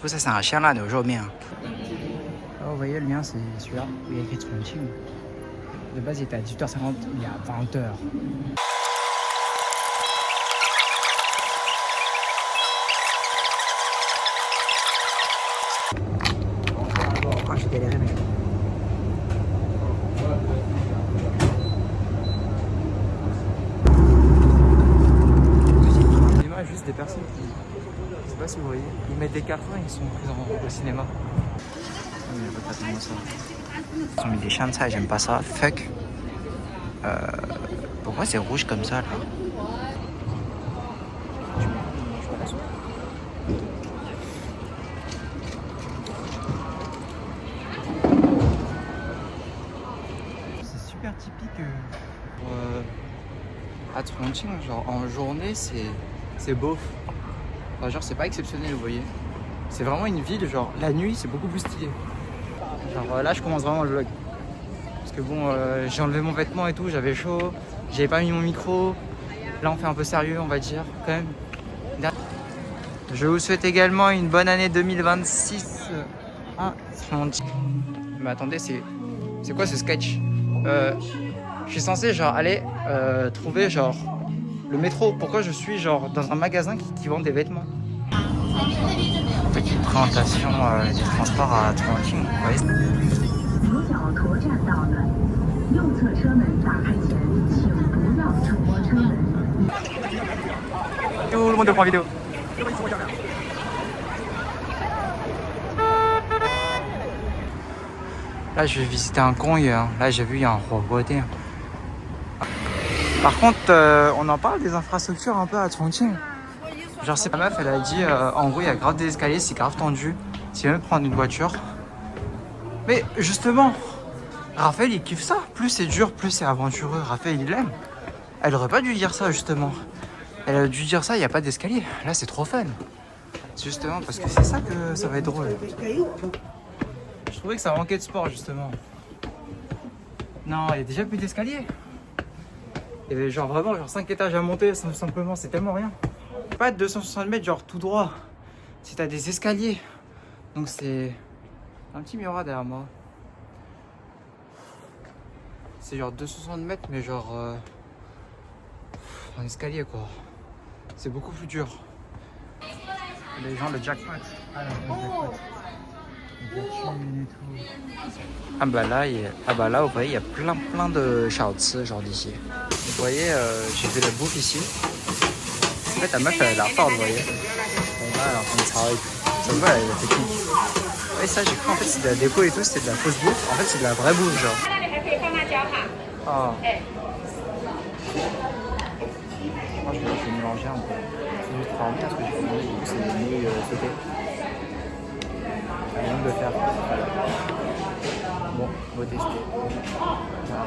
coup, ça, c'est un chien là de肉面. Oh, vous voyez, le mien, c'est celui-là où il y a écrit Chongqing. De base, il était à 18h50, il est à 20h. Oh, j'ai galéré, mais. Juste des personnes qui, je sais pas si vous voyez, ils mettent des cartons et ils sont pris au cinéma. Ils ont mis des shanzai, j'aime pas ça. Fuck. Pourquoi c'est rouge comme ça là? C'est super typique. À Chongqing, genre en journée, c'est beauf. Enfin, genre, c'est pas exceptionnel, vous voyez. C'est vraiment une ville, genre, la nuit, c'est beaucoup plus stylé. Genre, là, je commence vraiment le vlog. Parce que bon, j'ai enlevé mon vêtement et tout, j'avais chaud, j'avais pas mis mon micro. Là, on fait un peu sérieux, on va dire, quand même. Je vous souhaite également une bonne année 2026. Mais attendez, c'est quoi ce sketch? Je suis censé, genre, aller trouver, genre, le métro. Pourquoi je suis, genre, dans un magasin qui vend des vêtements? Petite présentation des transports à Chongqing, vous voyez. Tout le monde prend vidéo. Là, je vais visiter un Gongyu. Là, j'ai vu, il y a un Huoguodian. Par contre, on en parle des infrastructures un peu à Chongqing. Genre, c'est ma meuf, elle a dit, en gros, il y a grave des escaliers, c'est grave tendu. Si même prendre une voiture. Mais justement, Raphaël, il kiffe ça. Plus c'est dur, plus c'est aventureux. Raphaël, il l'aime. Elle aurait pas dû dire ça, justement. Elle a dû dire ça, il n'y a pas d'escalier. Là, c'est trop fun. Justement, parce que c'est ça que ça va être drôle. Je trouvais que ça manquait de sport, justement. Non, il y a déjà plus d'escalier. Il y avait genre vraiment genre 5 étages à monter, simplement, c'est tellement rien. Pas de 260 mètres, genre tout droit. Si t'as des escaliers. Donc c'est un petit miroir derrière moi. C'est genre 260 mètres, mais genre un escalier quoi. C'est beaucoup plus dur. Les gens, le jackpot. Ah, le jackpot. Ah bah là, vous voyez, il y a plein de shaozi genre d'ici. Vous voyez, j'ai fait la bouffe ici. En fait, la meuf, elle a l'air forte, vous voyez. Et là, elle est en train de travailler. Ça se voit, elle est technique. Ouais, ça, j'ai cru en fait, c'est de la déco et tout, c'était de la fausse bouffe. En fait, c'est de la vraie bouffe, genre. Oh. Moi, je vais mélanger un peu. C'est juste pour bien, parce que j'ai fait du coup, c'est des nouilles sautées. Elle vient de le faire. Bon, on va tester. Voilà.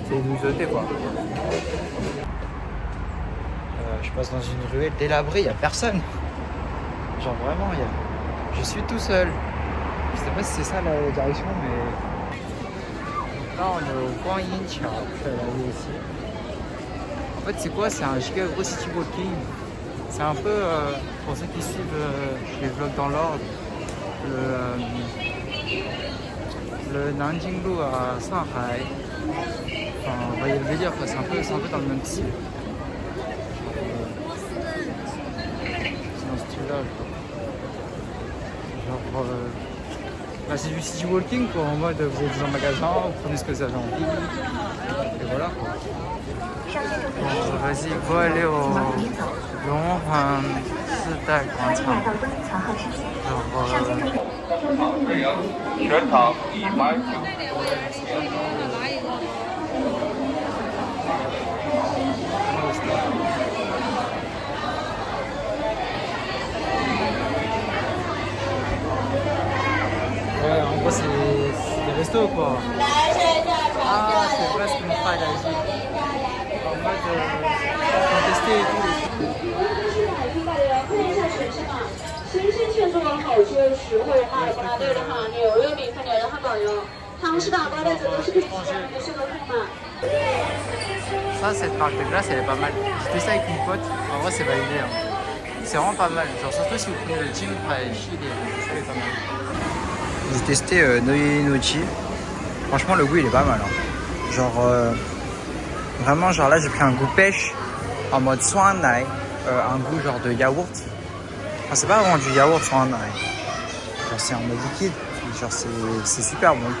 C'est une nouveauté quoi. Je passe dans une ruelle délabrée, il n'y a personne. Genre vraiment, je suis tout seul. Je sais pas si c'est ça la direction, mais... Là, on est au Guanyin-Qiao, je vais aller ici. En fait, c'est quoi? C'est un giga gros city walking. C'est un peu, pour ceux qui suivent les vlogs dans l'ordre, le Nanjinglu à Shanghai. Enfin, vous voyez le délire, c'est un peu dans le même style. C'est dans ce style-là. Genre, bah, c'est du city walking quoi, en mode vous êtes dans un magasin, vous prenez ce que vous avez envie. Et voilà quoi. Bon, vas-y, go aller au Longhan Sidai Guangchang. Ouais, en gros, c'est des restos quoi. Ah, c'est vrai ce que mon frère a dit. En mode, tester et tout. 新鲜切出嘅蚝煎实惠，马尔布拉队的哈牛肉米饭、牛肉汉堡哟，汤是打包的，这都是可以吃的，不适合空嘛。Ça, cette marque de glace, elle est pas mal. J'ai fait ça avec une pote. En vrai, c'est validé. Hein. C'est vraiment pas mal. Genre, surtout si vous prenez le gym, ici, il est pas mal. J'ai testé Nochi. Franchement, le goût, il est pas mal. Hein. Genre, vraiment, genre là, j'ai pris un goût pêche en mode soin nai. Un goût genre de yaourt. Enfin, c'est pas vraiment du yaourt soin nai. Genre, c'est en mode liquide. Genre, c'est super bon.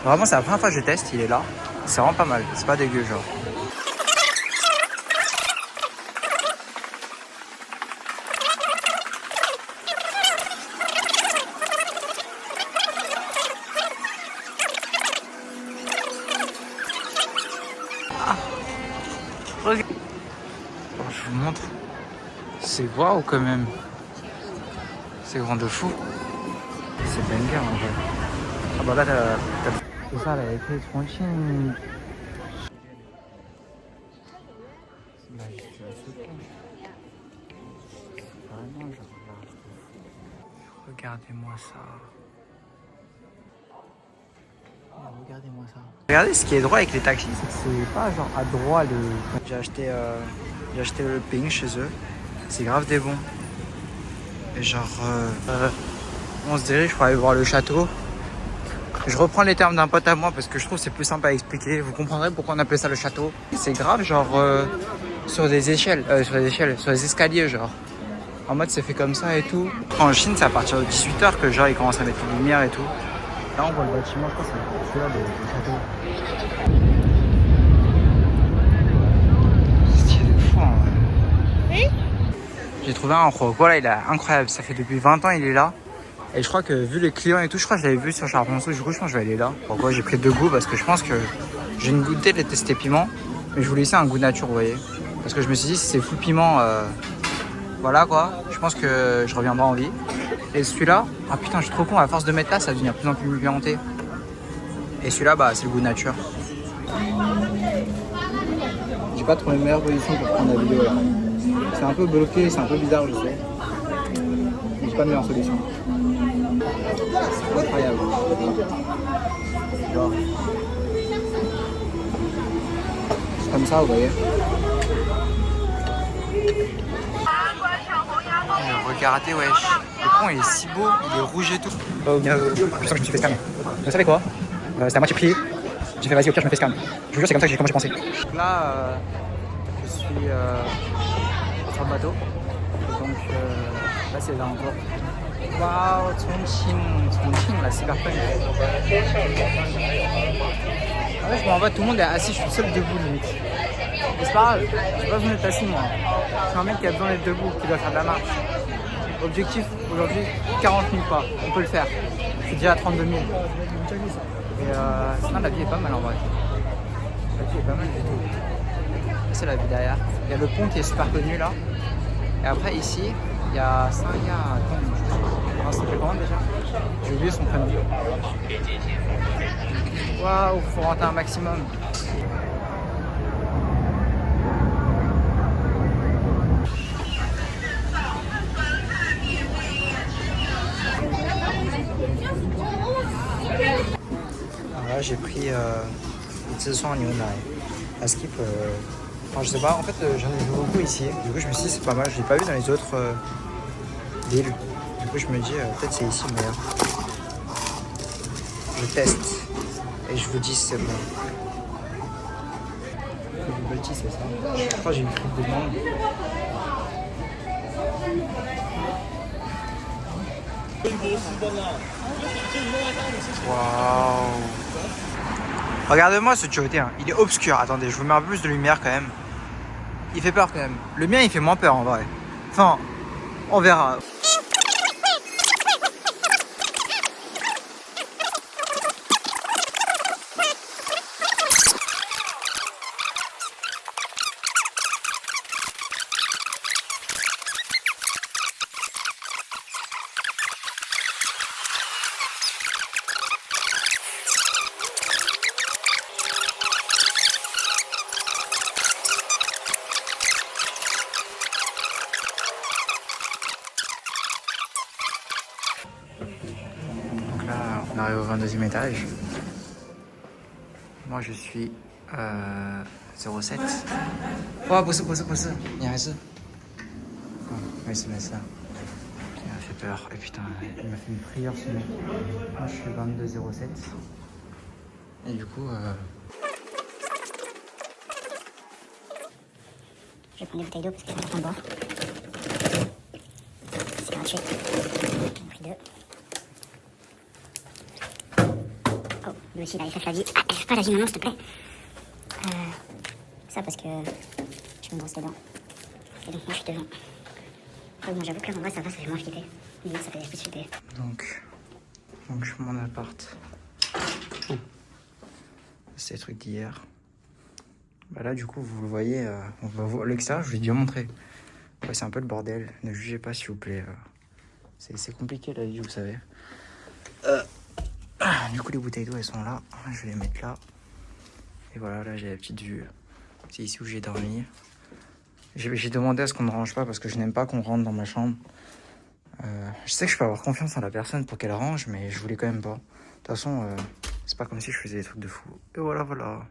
Vraiment, c'est la première fois que je teste. Il est là. C'est vraiment pas mal. C'est pas dégueu, genre. Regarde. Oh, je vous montre. C'est waouh quand même. C'est grand de fou. C'est banger en vrai. Ah bah là t'as... C'est ça, elle a écrit Chongqing. Vraiment genre là. Regardez-moi ça. Regardez-moi ça. Regardez ce qui est droit avec les taxis. C'est pas genre à droite le. J'ai acheté le ping chez eux. C'est grave des bons. Et genre on se dirige pour aller voir le château. Je reprends les termes d'un pote à moi parce que je trouve que c'est plus simple à expliquer. Vous comprendrez pourquoi on appelle ça le château. C'est grave genre sur des échelles, sur des escaliers genre. En mode c'est fait comme ça et tout. En Chine c'est à partir de 18h que genre ils commencent à mettre les lumières et tout. Là on voit le bâtiment, je crois que c'est celui-là le château. C'est stylé de fou en vrai. Oui. J'ai trouvé un roc, voilà il est incroyable, ça fait depuis 20 ans il est là. Et je crois que vu les clients et tout, je crois que je l'avais vu sur Charbonneau, du coup je pense que je vais aller là. Pourquoi j'ai pris 2 goûts? Parce que je pense que j'ai une goûtée de les tester piment, mais je voulais laisser un goût nature, vous voyez. Parce que je me suis dit si c'est full piment, voilà quoi, je pense que je reviendrai en vie. Et celui-là, ah putain je suis trop con, à force de mettre là, ça va devenir de plus en plus pimenté. Et celui-là, bah c'est le goût nature. J'ai pas trouvé une meilleure position pour prendre la vidéo là. C'est un peu bloqué, c'est un peu bizarre je sais. Mais j'ai pas de meilleure solution. Incroyable. Genre. C'est comme ça, vous voyez. Regardez, wesh. Le pont il est si beau, il est rouge et tout. Oh, bien, je sens que je me suis fait scam. Vous savez quoi? C'était à moitié prix. J'ai fait vas-y, au pire, je me fais scam. Je vous jure, c'est comme ça que j'ai pensé. Là, je suis sur le bateau. Donc là, c'est les alentours. Waouh, Chongqing, la cyberpunk. En fait, je m'en vais, tout le monde est assis, je suis seul debout limite. Mais c'est pas grave, j'ai pas besoin d'être assis moi. Je suis un mec qui a besoin d'être debout, qui doit faire de la marche. Objectif aujourd'hui, 40 000 pas, on peut le faire. Je suis déjà à 32 000. Et sinon, la vie est pas mal en vrai. La vie est pas mal du tout. C'est la vie derrière. Il y a le pont qui est super connu là. Et après ici, il y a ça, il y a... Attends, ça s'appelle comment déjà? J'ai oublié son prénom. Waouh, faut rentrer un maximum. Alors là, j'ai pris une saison en Yunai. À Skip, enfin, je sais pas, en fait, j'en ai vu beaucoup ici. Du coup, je me suis dit, c'est pas mal. Je l'ai pas vu dans les autres villes. Du coup, je me dis, peut-être c'est ici le meilleur. Je teste et je vous dis si c'est bon. Le petit, c'est ça. Je crois que j'ai une frite de mangue. Waouh! Regardez-moi ce Tchotien, il est obscur. Attendez, je vous mets un peu plus de lumière quand même. Il fait peur quand même. Le mien, il fait moins peur en vrai. Enfin, on verra. On arrive au 22e étage. Moi je suis 07. Oh, 不是，你还是。Oh, mais c'est ça. Il m'a fait peur. Et putain, il m'a fait une prière ce mec. Moi je suis 22,07. Et du coup. Je vais prendre des bouteilles d'eau parce qu'il y a pas de boire. C'est gratuit. J'en ai pris 2. Oh, lui aussi il a fait la vie. Ah, fais pas la vie maintenant s'il te plaît. Ça parce que je me brosse les dents. Et donc moi je suis devant. Oh, moi j'avoue que là en vrai ça va, ça fait moins flipper. Mais ça fait plus flipper. Donc je suis mon appart. C'est les trucs d'hier. Bah là du coup vous le voyez, on va voir l'extérieur, je vous ai déjà montré. Ouais, c'est un peu le bordel, ne jugez pas s'il vous plaît. C'est compliqué la vie, vous savez. Du coup les bouteilles d'eau elles sont là, je vais les mettre là. Et voilà, là j'ai la petite vue. C'est ici où j'ai dormi. J'ai demandé à ce qu'on ne range pas parce que je n'aime pas qu'on rentre dans ma chambre. Je sais que je peux avoir confiance en la personne pour qu'elle range, mais je voulais quand même pas. De toute façon, c'est pas comme si je faisais des trucs de fou. Et voilà.